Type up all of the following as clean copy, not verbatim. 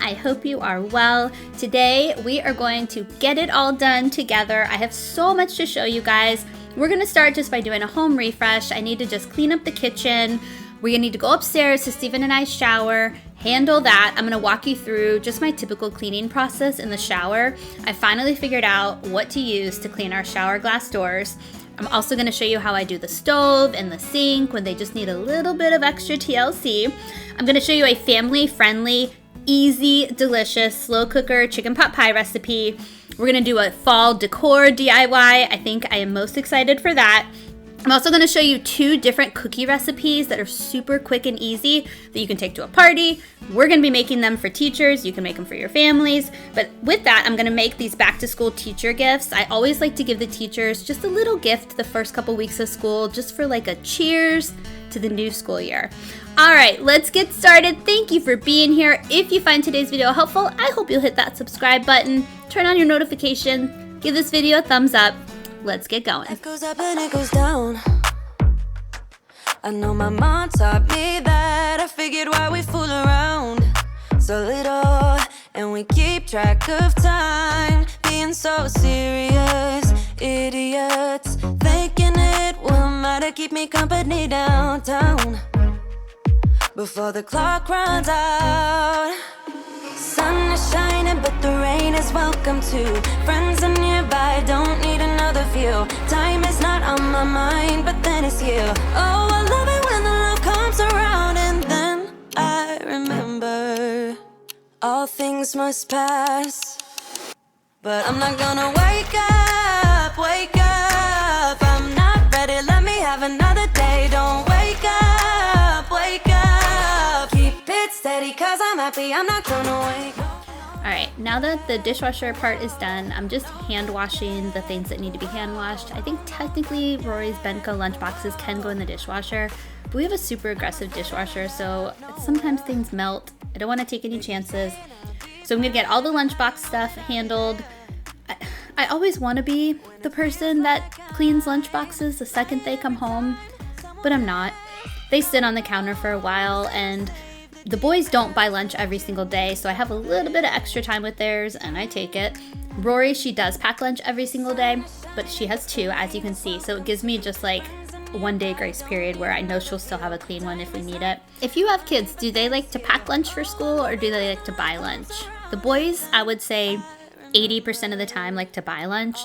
I hope you are well. Today we are going to get it all done together. I have so much to show you guys. We're gonna start just by doing a home refresh. I need to just clean up the kitchen. We're gonna need to go upstairs to Stephen and I shower, handle that. I'm gonna walk you through just my typical cleaning process in the shower. I finally figured out what to use to clean our shower glass doors. I'm also gonna show you how I do the stove and the sink when they just need a little bit of extra TLC. I'm gonna show you a family-friendly, easy, delicious, slow cooker chicken pot pie recipe. We're gonna do a fall decor DIY. I think I am most excited for that. I'm also gonna show you 2 different cookie recipes that are super quick and easy that you can take to a party. We're gonna be making them for teachers. You can make them for your families. But with that, I'm gonna make these back to school teacher gifts. I always like to give the teachers just a little gift the first couple weeks of school, just for like a cheers to the new school year. All right, let's get started. Thank you for being here. If you find today's video helpful, I hope you'll hit that subscribe button, turn on your notification, give this video a thumbs up. Let's get going. It goes up and it goes down. I know my mom taught me that. I figured why we fool around so little, and we keep track of time, being so serious, idiots, thinking it will matter, keep me company downtown before the clock runs out. Sun is shining, but the rain is welcome too. Friends are nearby, don't need another view. Time is not on my mind, but then it's you. Oh, I love it when the love comes around, and then I remember all things must pass. But I'm not gonna wake up, wake up. I'm not ready, let me have another day. Don't wake up, wake up. Keep it steady, cause I'm happy, I'm not gonna wake up. All right, now that the dishwasher part is done, I'm just hand washing the things that need to be hand washed. I think technically Rory's Benko lunchboxes can go in the dishwasher, but we have a super aggressive dishwasher, so sometimes things melt. I don't want to take any chances. So I'm gonna get all the lunchbox stuff handled. I always want to be the person that cleans lunchboxes the second they come home, but I'm not. They sit on the counter for a while, and the boys don't buy lunch every single day, so I have a little bit of extra time with theirs, and I take it. Rory, she does pack lunch every single day, but she has 2, as you can see, so it gives me just like a 1-day grace period where I know she'll still have a clean one if we need it. If you have kids, do they like to pack lunch for school, or do they like to buy lunch? The boys, I would say 80% of the time like to buy lunch,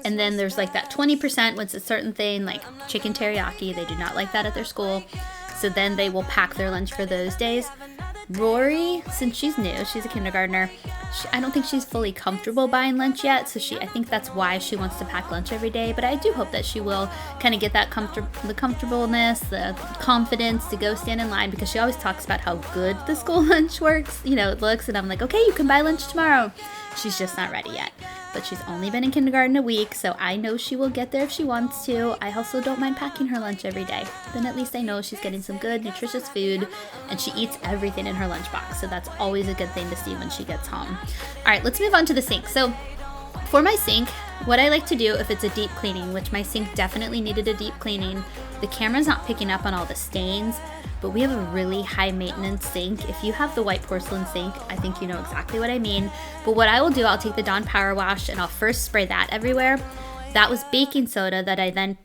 and then there's like that 20% when it's a certain thing like chicken teriyaki. They do not like that at their school, so then they will pack their lunch for those days. Rory, since she's new, she's a kindergartner, I don't think she's fully comfortable buying lunch yet, so I think that's why she wants to pack lunch every day, but I do hope that she will kind of get that the comfortableness, the confidence to go stand in line, because she always talks about how good the school lunch works, it looks, and I'm like, okay, you can buy lunch tomorrow. She's just not ready yet. But she's only been in kindergarten a week, so I know she will get there if she wants to. I also don't mind packing her lunch every day. Then at least I know she's getting some good, nutritious food, and she eats everything in her lunchbox, so that's always a good thing to see when she gets home. All right, let's move on to the sink. So for my sink, what I like to do if it's a deep cleaning, which my sink definitely needed a deep cleaning, the camera's not picking up on all the stains, but we have a really high maintenance sink. If you have the white porcelain sink, I think you know exactly what I mean. But what I will do, I'll take the Dawn Power Wash and I'll first spray that everywhere. That was baking soda that I then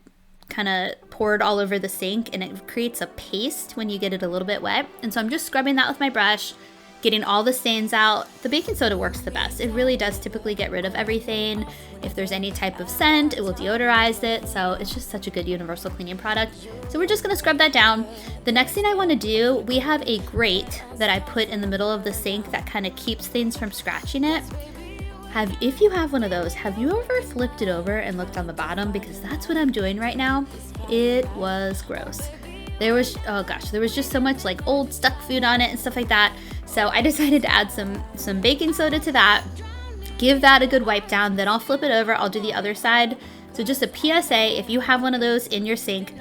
kind of poured all over the sink, and it creates a paste when you get it a little bit wet. And so I'm just scrubbing that with my brush, getting all the stains out. The baking soda works the best. It really does typically get rid of everything. If there's any type of scent, it will deodorize it. So it's just such a good universal cleaning product. So we're just gonna scrub that down. The next thing I wanna do, we have a grate that I put in the middle of the sink that kind of keeps things from scratching it. If you have one of those, have you ever flipped it over and looked on the bottom? Because that's what I'm doing right now. It was gross. There was just so much like old stuck food on it and stuff like that. So I decided to add some baking soda to that, give that a good wipe down, then I'll flip it over, I'll do the other side. So just a PSA, if you have one of those in your sink,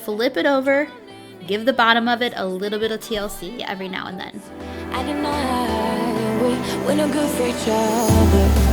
flip it over, give the bottom of it a little bit of TLC every now and then. I deny we're no good for each other.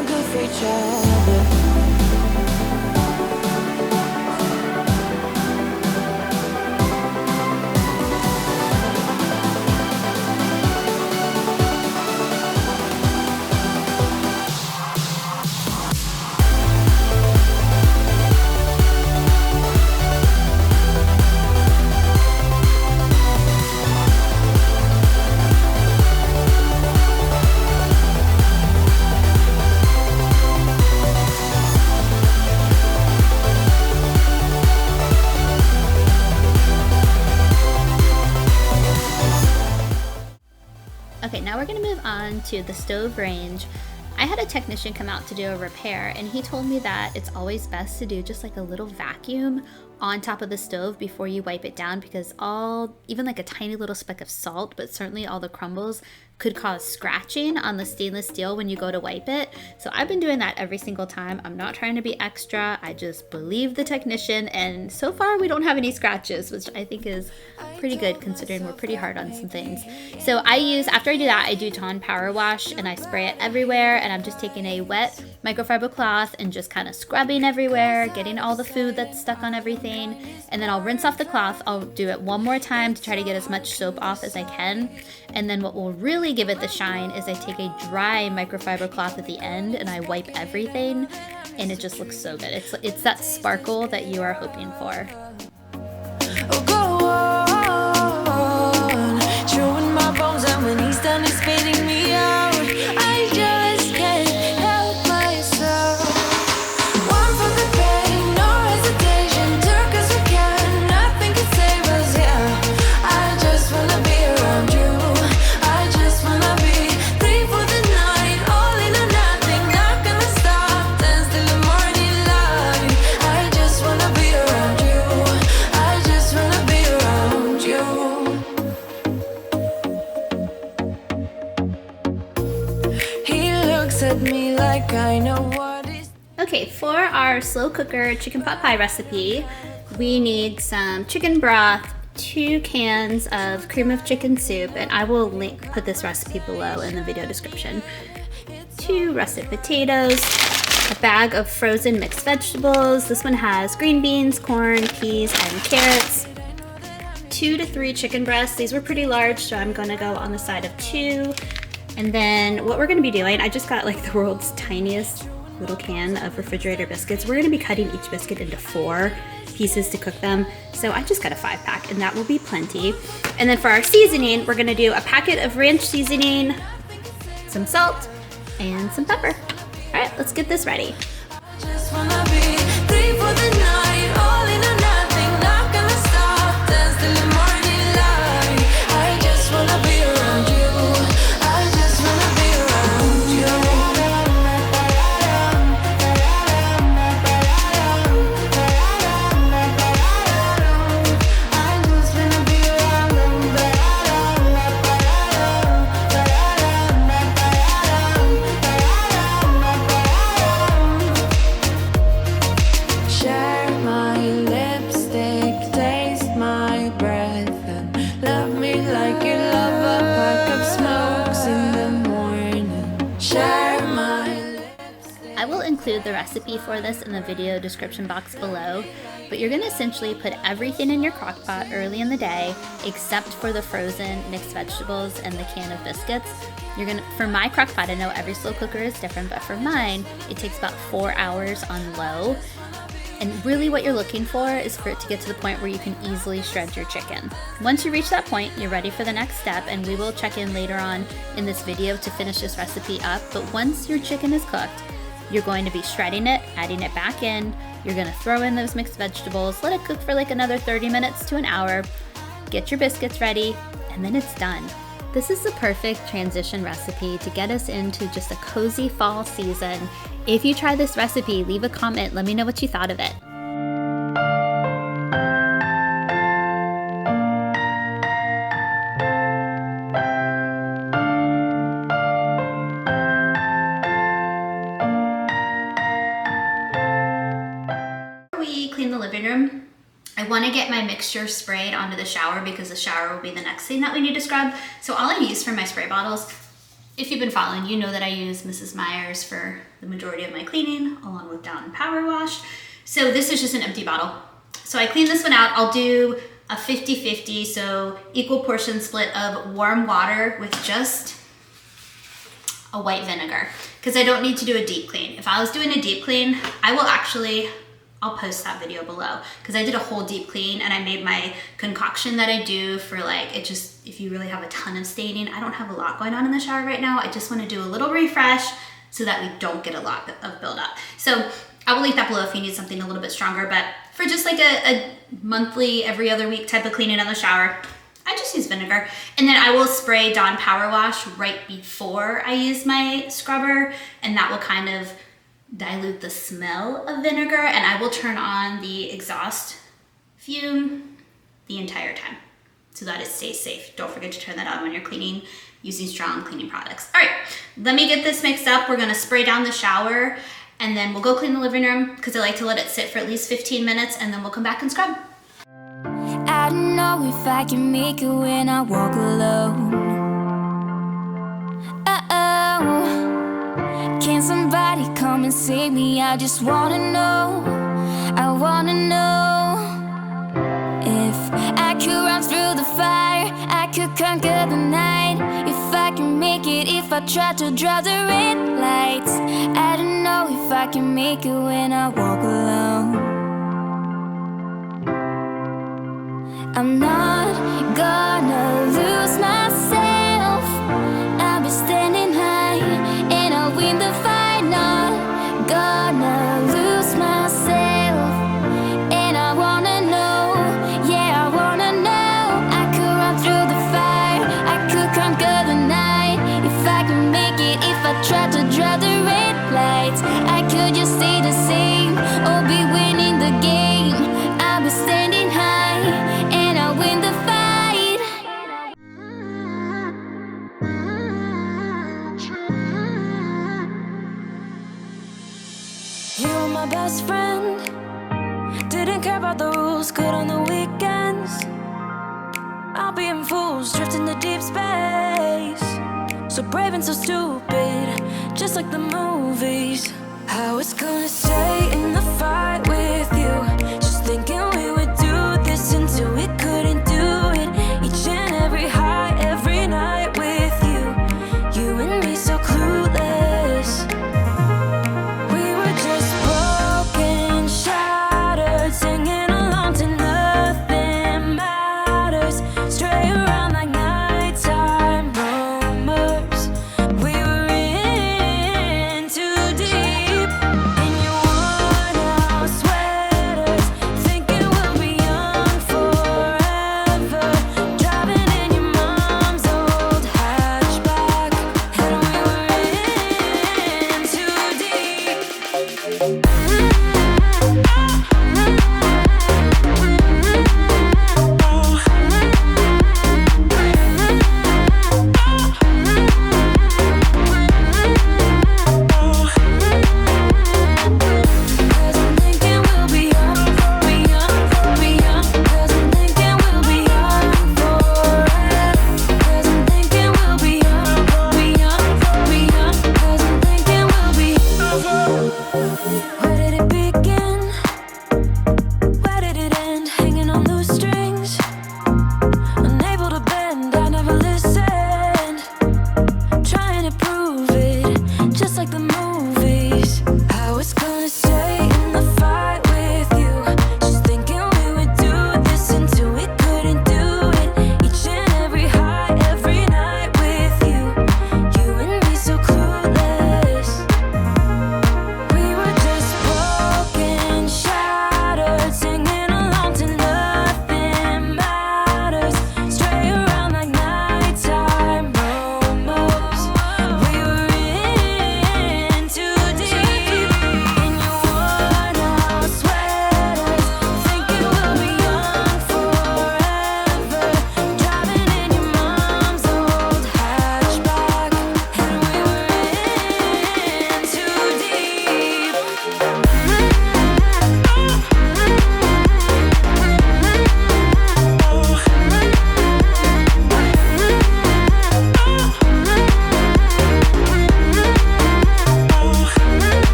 we're good for each other. Okay, now we're gonna move on to the stove range. I had a technician come out to do a repair, and he told me that it's always best to do just like a little vacuum on top of the stove before you wipe it down, because even like a tiny little speck of salt, but certainly all the crumbles, could cause scratching on the stainless steel when you go to wipe it. So I've been doing that every single time. I'm not trying to be extra. I just believe the technician, and so far we don't have any scratches, which I think is pretty good considering we're pretty hard on some things. So after I do that, I do Dawn Power Wash, and I spray it everywhere, and I'm just taking a wet microfiber cloth and just kind of scrubbing everywhere, getting all the food that's stuck on everything, and then I'll rinse off the cloth. I'll do it one more time to try to get as much soap off as I can, and then what will really give it the shine is I take a dry microfiber cloth at the end and I wipe everything, and it just looks so good. It's that sparkle that you are hoping for. Oh, go on, chewing my bones, and when he's done, he's spitting me out. I just can't help myself. One for the pain, no hesitation, took us again, nothing can save us, yeah. I just wanna be around you. I just wanna be free for the night, all in or nothing, not gonna stop, dance till the morning light. I just wanna be around you. I just wanna be around you. He looks at me like I know what is. Okay, for our slow cooker chicken pot pie recipe, we need some chicken broth, 2 cans of cream of chicken soup, and I will put this recipe below in the video description, 2 russet potatoes, a bag of frozen mixed vegetables. This one has green beans, corn, peas, and carrots, 2 to 3 chicken breasts. These were pretty large, so I'm gonna go on the side of 2. And then what we're gonna be doing, I just got like the world's tiniest little can of refrigerator biscuits. We're gonna be cutting each biscuit into 4 pieces to cook them. So I just got a 5-pack, and that will be plenty. And then for our seasoning, we're gonna do a packet of ranch seasoning, some salt, and some pepper. All right, let's get this ready. Just wanna be free for the night, all in or nothing, not gonna stop, dance till the morning light. I just wanna be around you. I just wanna be around you. I just wanna be around Share my lipstick, taste my breath, and love me like you love a pack of smokes in the morning. Share my lipstick. I will include the recipe for this in the video description box below, but you're gonna essentially put everything in your crock pot early in the day, except for the frozen mixed vegetables and the can of biscuits. For my crock pot, I know every slow cooker is different, but for mine, it takes about 4 hours on low. And really what you're looking for is for it to get to the point where you can easily shred your chicken. Once you reach that point, you're ready for the next step, and we will check in later on in this video to finish this recipe up. But once your chicken is cooked, you're going to be shredding it, adding it back in. You're gonna throw in those mixed vegetables, let it cook for like another 30 minutes to an hour, get your biscuits ready, and then it's done. This is the perfect transition recipe to get us into just a cozy fall season. If you try this recipe, leave a comment, let me know what you thought of it. Before we clean the living room, I want to get my mixture sprayed onto the shower because the shower will be the next thing that we need to scrub. So all I use for my spray bottles if you've been following, you know that I use Mrs. Meyer's for the majority of my cleaning, along with Dawn Power Wash. So this is just an empty bottle. So I clean this one out. I'll do a 50-50, so equal portion split of warm water with just a white vinegar, because I don't need to do a deep clean. If I was doing a deep clean, I'll post that video below, because I did a whole deep clean and I made my concoction that I do for like, if you really have a ton of staining. I don't have a lot going on in the shower right now. I just want to do a little refresh so that we don't get a lot of buildup. So I will link that below if you need something a little bit stronger, but for just like a monthly, every other week type of cleaning on the shower, I just use vinegar. And then I will spray Dawn Power Wash right before I use my scrubber, and that will kind of dilute the smell of vinegar, and I will turn on the exhaust fume the entire time so that it stays safe. Don't forget to turn that on when you're cleaning using strong cleaning products. All right, let me get this mixed up. We're gonna spray down the shower, and then we'll go clean the living room, because I like to let it sit for at least 15 minutes, and then we'll come back and scrub. I don't know if I can make it when I walk alone. Can somebody come and save me? I just wanna know. I wanna know if I could run through the fire, I could conquer the night. If I can make it, if I try to draw the red lights. I don't know if I can make it when I walk alone. I'm not gonna lose myself. I'll be standing high and I'll win the fight. Not gonna lose myself. And I wanna know, yeah, I wanna know. I could run through the fire, I could conquer the night. If I can make it, if I try to draw the red lights. I could just stay the same or be winning the game. I'll be standing high and I'll win the fight. You were my best friend. Didn't care about the rules, good on the weekends. I'll be in fools, drifting to deep space. So brave and so stupid, just like the movies. I was gonna stay in the fight with you, just thinking we would do this until we couldn't do it. Each and every high, every night with you. You and me so clueless. We were just broken, shattered, singing along to nothing matters. Stray around like nighttime rumors. We were in too deep. In your worn out sweaters,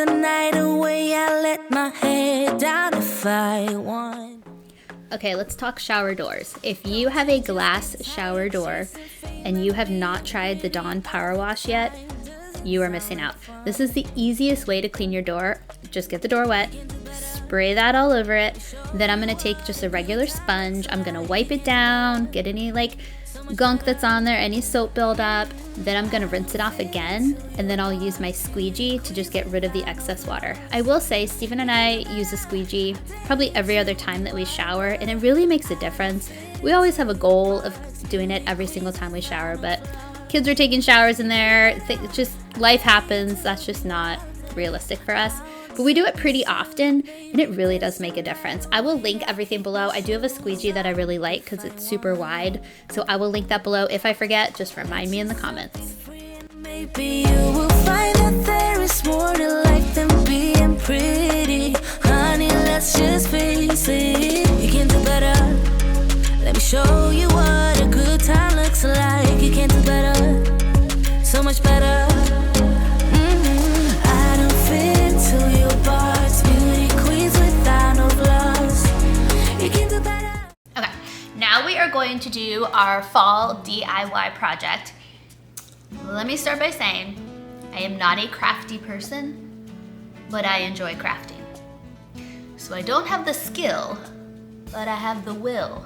the night away, I let my head down if I want. Okay, let's talk shower doors. If you have a glass shower door and you have not tried the Dawn Power Wash yet, you are missing out. This is the easiest way to clean your door. Just get the door wet, spray that all over it. Then I'm gonna take just a regular sponge. I'm gonna wipe it down, get any like gunk that's on there, any soap buildup. Then I'm gonna rinse it off again, and then I'll use my squeegee to just get rid of the excess water. I will say, Steven and I use a squeegee probably every other time that we shower, and it really makes a difference. We always have a goal of doing it every single time we shower, but kids are taking showers in there. Just life happens. That's just not realistic for us. But we do it pretty often, and it really does make a difference. I will link everything below. I do have a squeegee that I really like because it's super wide. So I will link that below. If I forget, just remind me in the comments. Maybe you will find that there is more to life than being pretty. Honey, let's just face it. You can do better. Let me show you what a good time looks like. You can do better. So much better. Okay, now we are going to do our fall DIY project. Let me start by saying, I am not a crafty person, but I enjoy crafting. So I don't have the skill, but I have the will.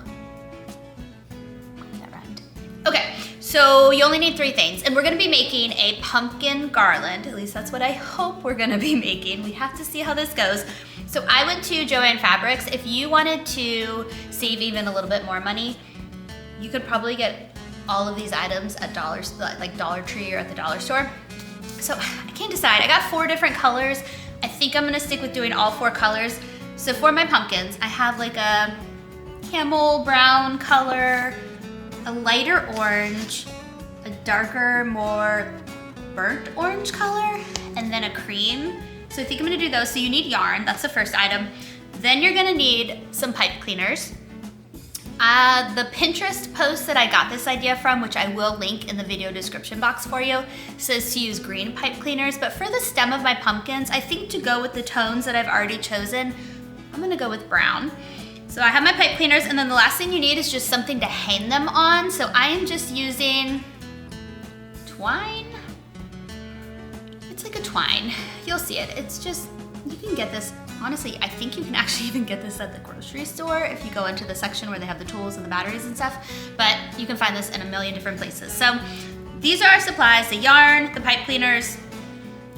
That rhymed. Okay, so you only need 3 things, and we're gonna be making a pumpkin garland. At least that's what I hope we're gonna be making. We have to see how this goes. So I went to Joann Fabrics. If you wanted to save even a little bit more money, you could probably get all of these items at like Dollar Tree or at the dollar store. So I can't decide. I got 4 different colors. I think I'm gonna stick with doing all 4 colors. So for my pumpkins, I have like a camel brown color, a lighter orange, a darker, more burnt orange color, and then a cream. So I think I'm gonna do those. So you need yarn, that's the first item. Then you're gonna need some pipe cleaners. The Pinterest post that I got this idea from, which I will link in the video description box for you, says to use green pipe cleaners. But for the stem of my pumpkins, I think to go with the tones that I've already chosen, I'm gonna go with brown. So I have my pipe cleaners, and then the last thing you need is just something to hang them on. So I am just using twine. It's like a twine. You'll see it. It's just, you can get this, honestly, I think you can actually even get this at the grocery store if you go into the section where they have the tools and the batteries and stuff, but you can find this in a million different places. So these are our supplies: the yarn, the pipe cleaners,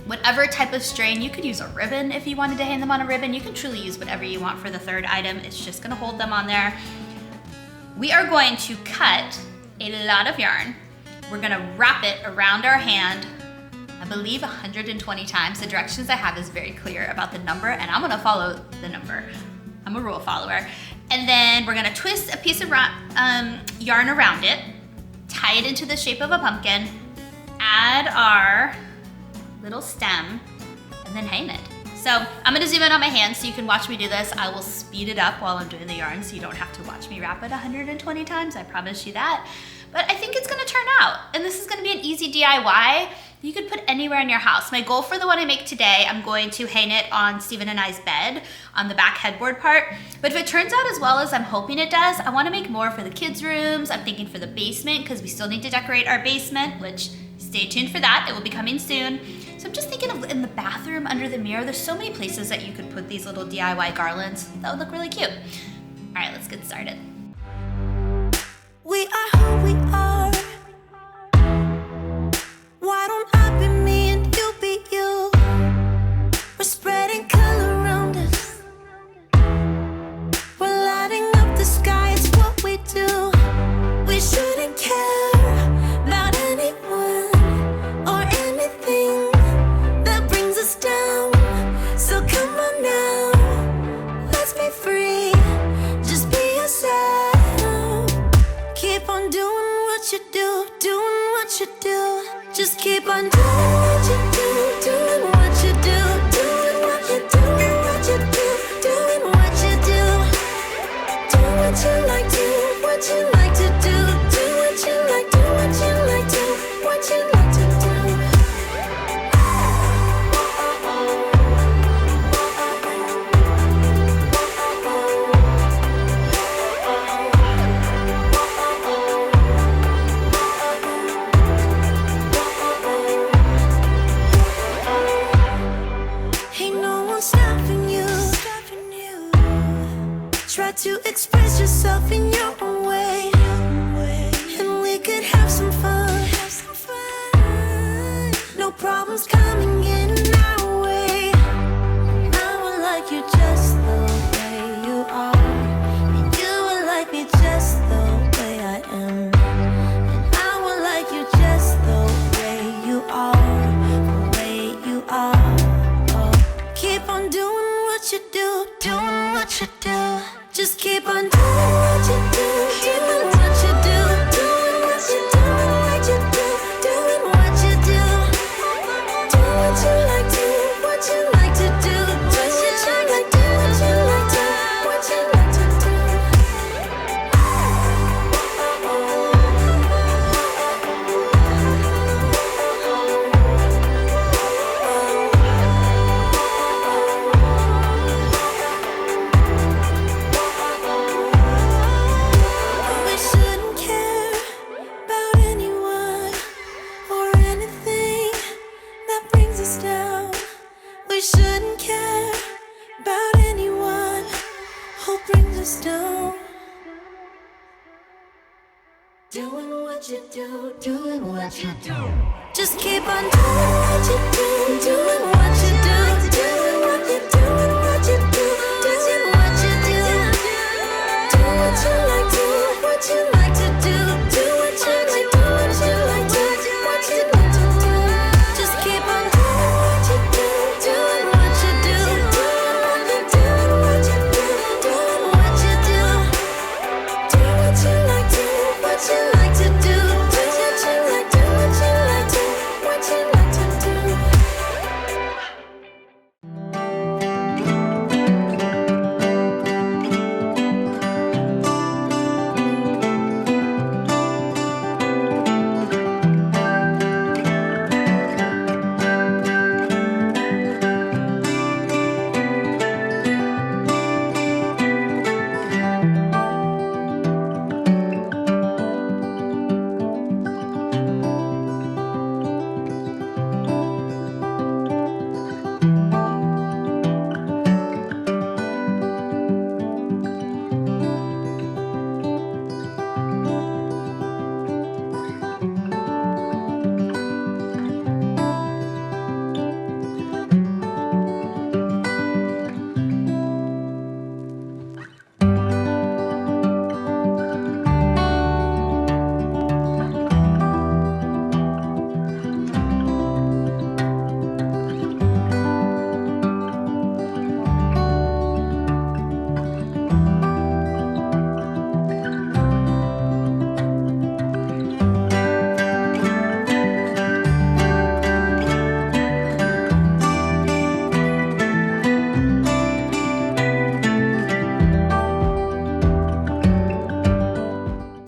whatever type of strain. You could use a ribbon if you wanted to hang them on a ribbon. You can truly use whatever you want for the third item. It's just gonna hold them on there. We are going to cut a lot of yarn. We're gonna wrap it around our hand, I believe 120 times. The directions I have is very clear about the number, and I'm gonna follow the number. I'm a rule follower. And then we're gonna twist a piece of yarn around it, tie it into the shape of a pumpkin, add our little stem, and then hang it. So I'm gonna zoom in on my hand so you can watch me do this. I will speed it up while I'm doing the yarn so you don't have to watch me wrap it 120 times, I promise you that. But I think it's gonna turn out, and this is gonna be an easy DIY. You could put anywhere in your house. My goal for the one I make today, I'm going to hang it on Steven and I's bed on the back headboard part. But if it turns out as well as I'm hoping it does, I wanna make more for the kids' rooms. I'm thinking for the basement, because we still need to decorate our basement, which stay tuned for that, it will be coming soon. So I'm just thinking of in the bathroom, under the mirror. There's so many places that you could put these little DIY garlands. That would look really cute. All right, let's get started. We are who we are. Why don't I be me and you be you? We're spreading color around us. We're lighting up the sky, it's what we do. We shouldn't care about anyone or anything that brings us down. So come on now, let's be free. Just be yourself. Keep on doing what you do, doing what you do. Just keep on doing what you do, doing what you do, doing what you do, what you do, doing what you do. Do what you like, do what you like to do, do what you like, do what you like, do what you like to do. Try to express yourself in your own way, and we could have some fun. No problems coming in our way. I would like you just the way you are, and you would like me just the way I am, and I would like you just the way you are, the way you are. Oh. Keep on doing what you do, doing what you do. Just keep on doing what you do, doing what you do, doing what you do, what you do, doing what you do. Do what you like to, what you like to do, what you like to, what you like to, what you like to do. We shouldn't care about anyone or anything that brings us down. We shouldn't care about anyone who brings us down. Doing what you do, doing what you do. Just keep on doing what you do, doing what you do, doing what you do, what you do, doing what you do. Do what you like to, what you like to do, do what you like to, what you like to, what you like to do. Just keep on doing what you do, doing what you do, doing what you do, what you do, doing what you do. Do what you like to, what you like to do, do what you like to, what you like to, what you like to do.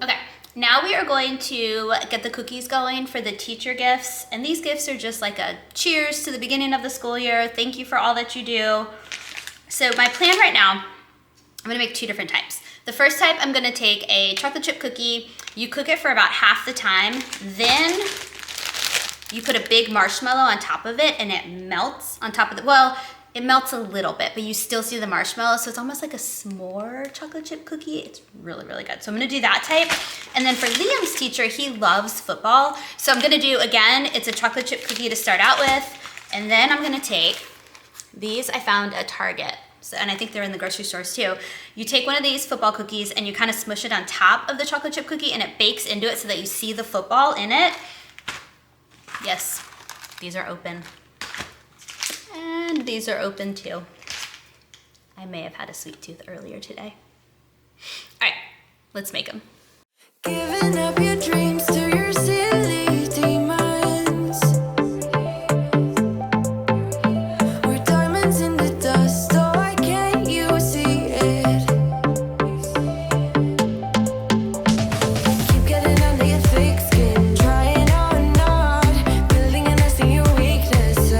Okay, now we are going to get the cookies going for the teacher gifts. And these gifts are just like a cheers to the beginning of the school year. Thank you for all that you do. So my plan right now, I'm gonna make two different types. The first type, I'm gonna take a chocolate chip cookie. You cook it for about half the time. Then you put a big marshmallow on top of it and it melts on top of the, well, it melts a little bit, but you still see the marshmallow. So it's almost like a s'more chocolate chip cookie. It's really, really good. So I'm gonna do that type. And then for Liam's teacher, he loves football. So I'm gonna do, again, it's a chocolate chip cookie to start out with. And then I'm gonna take these I found at Target. So, and I think they're in the grocery stores too. You take one of these football cookies and you kind of smush it on top of the chocolate chip cookie and it bakes into it so that you see the football in it. Yes, these are open. And these are open too. I may have had a sweet tooth earlier today. All right, let's make them. Giving up your dreams to your silly demons. We're diamonds in the dust, oh, why can't you see it? Keep getting under your thick skin, trying on not building a nest in your weaknesses.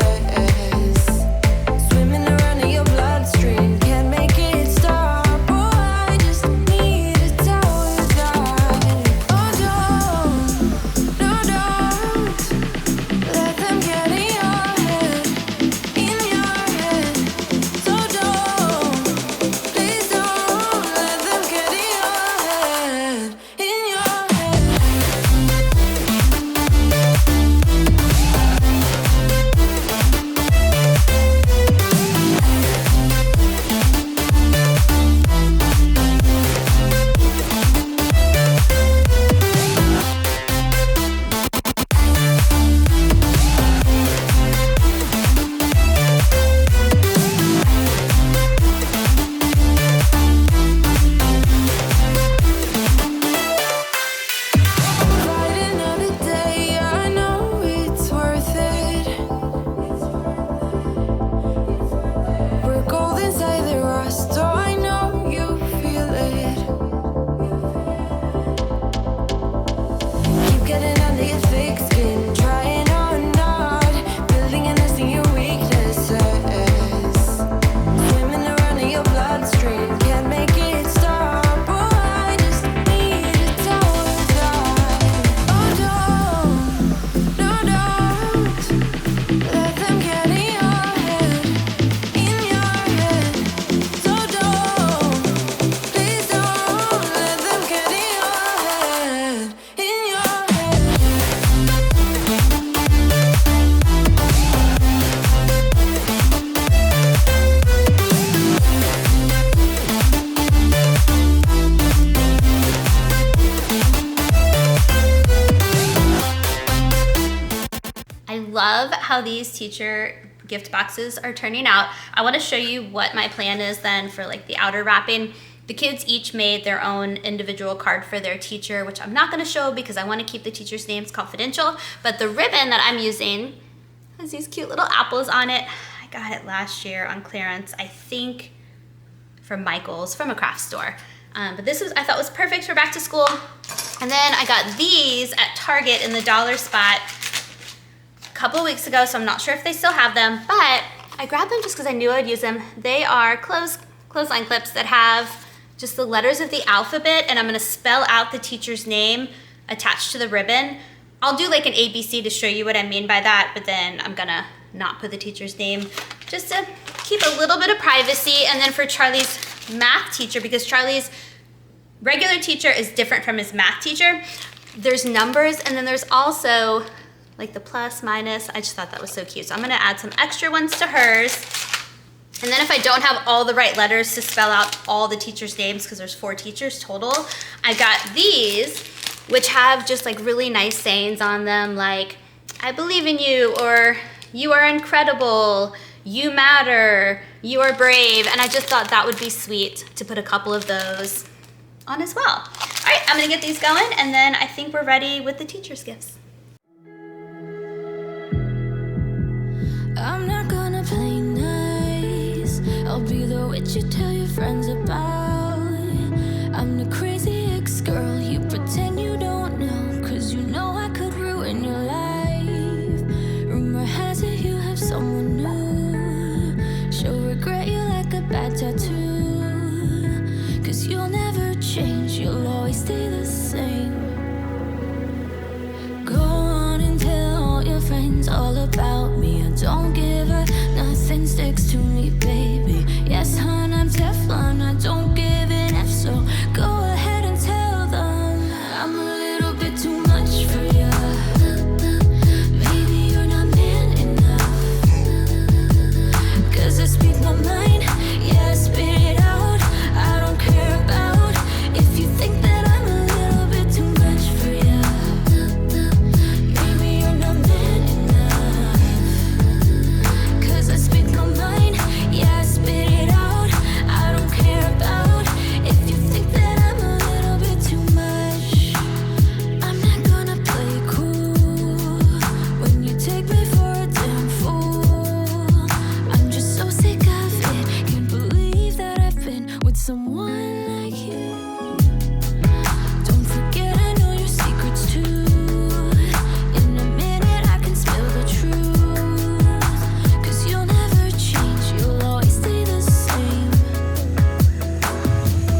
Swimming around in your bloodstream, can't make it stop. Oh, I just need to tell you that. Oh, love how these teacher gift boxes are turning out. I want to show you what my plan is then for like the outer wrapping. The kids each made their own individual card for their teacher, which I'm not going to show because I want to keep the teachers' names confidential. But the ribbon that I'm using has these cute little apples on it. I got it last year on clearance, I think from Michael's, from a craft store. But this was, I thought was perfect for back to school. And then I got these at Target in the dollar spot a couple weeks ago, so I'm not sure if they still have them, but I grabbed them just because I knew I'd use them. They are clothesline clips that have just the letters of the alphabet, and I'm gonna spell out the teacher's name attached to the ribbon. I'll do like an ABC to show you what I mean by that, but then I'm gonna not put the teacher's name just to keep a little bit of privacy. And then for Charlie's math teacher, because Charlie's regular teacher is different from his math teacher, there's numbers and then there's also like the plus, minus. I just thought that was so cute. So I'm gonna add some extra ones to hers. And then if I don't have all the right letters to spell out all the teachers' names, because there's 4 teachers total, I got these, which have just like really nice sayings on them, like, I believe in you, or you are incredible, you matter, you are brave. And I just thought that would be sweet to put a couple of those on as well. All right, I'm gonna get these going, and then I think we're ready with the teacher's gifts. I'm not gonna play nice. I'll be the witch you tell your friends about. I'm the crazy ex-girl you pretend you don't know, 'cause you know I could ruin your life. Rumor has it you have someone new. She'll regret you like a bad tattoo, 'cause you'll never change, you'll always stay the same. Go on and tell all your friends all about me. I don't give a nothing sticks to me, baby. Yes, hon, I'm Teflon, I don't give an F, so go ahead and tell them I'm a little bit too much for ya. Maybe you're not man enough, 'cause I speak my mind, yeah, I spit it out. I don't care about if you think that I'm a little bit too much for ya. Maybe you're not man enough, 'cause I speak my mind, yeah, I spit it out. I don't care about if you think that I'm a little bit too much. I'm not gonna play cool when you take me for a damn fool. I'm just so sick of it, can't believe that I've been with someone like you. Don't forget I know your secrets too. In a minute I can spill the truth, 'cause you'll never change, you'll always stay the same.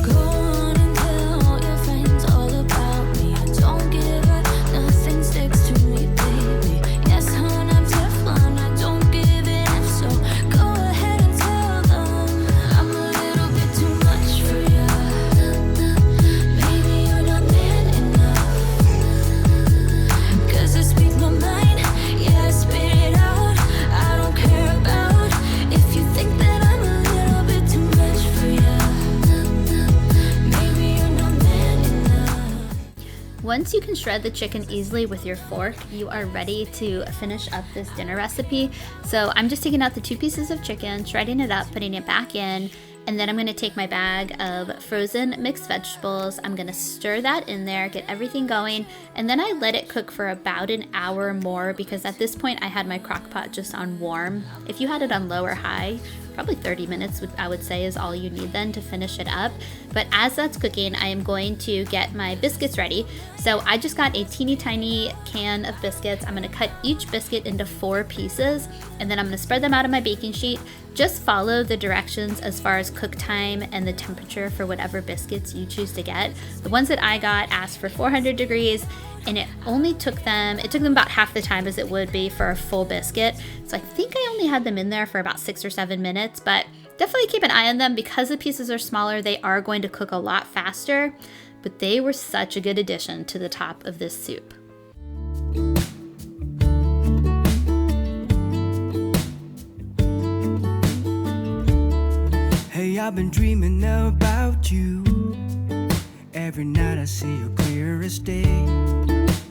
Go on and tell all your friends all about me. I don't give a nothing sticks to me, baby. Yes, hon, I'm Teflon, I don't give an F, so go ahead and tell them I'm a little bit too much for ya. Maybe you're not man enough, 'cause I speak my mind, yeah, I spit it out. I don't care about if you think that I'm a little bit too much for ya. Maybe you're not man enough. Once you can shred the chicken easily with your fork, you are ready to finish up this dinner recipe. So I'm just taking out the 2 pieces of chicken, shredding it up, putting it back in, and then I'm gonna take my bag of frozen mixed vegetables. I'm gonna stir that in there, get everything going, and then I let it cook for about an hour more, because at this point I had my crock pot just on warm. If you had it on low or high, probably 30 minutes I would say is all you need then to finish it up. But as that's cooking, I am going to get my biscuits ready. So I just got a teeny tiny can of biscuits. I'm gonna cut each biscuit into 4 pieces, and then I'm gonna spread them out on my baking sheet. Just follow the directions as far as cook time and the temperature for whatever biscuits you choose to get. The ones that I got asked for 400 degrees, and it took them about half the time as it would be for a full biscuit. So I think I only had them in there for about 6 or 7 minutes, but definitely keep an eye on them. Because the pieces are smaller, they are going to cook a lot faster, but they were such a good addition to the top of this soup. Hey, I've been dreaming about you. Every night I see you clear as day.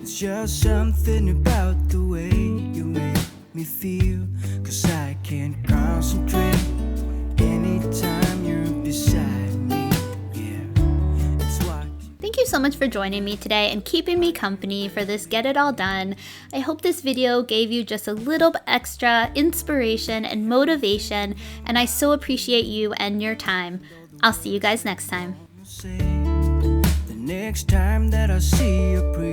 It's just something about the way you make me feel, 'cause I can't concentrate anytime you're beside me. Yeah, it's what. Thank you so much for joining me today and keeping me company for this Get It All Done. I hope this video gave you just a little extra inspiration and motivation, and I so appreciate you and your time. I'll see you guys next time. Say the next time that I see a pretty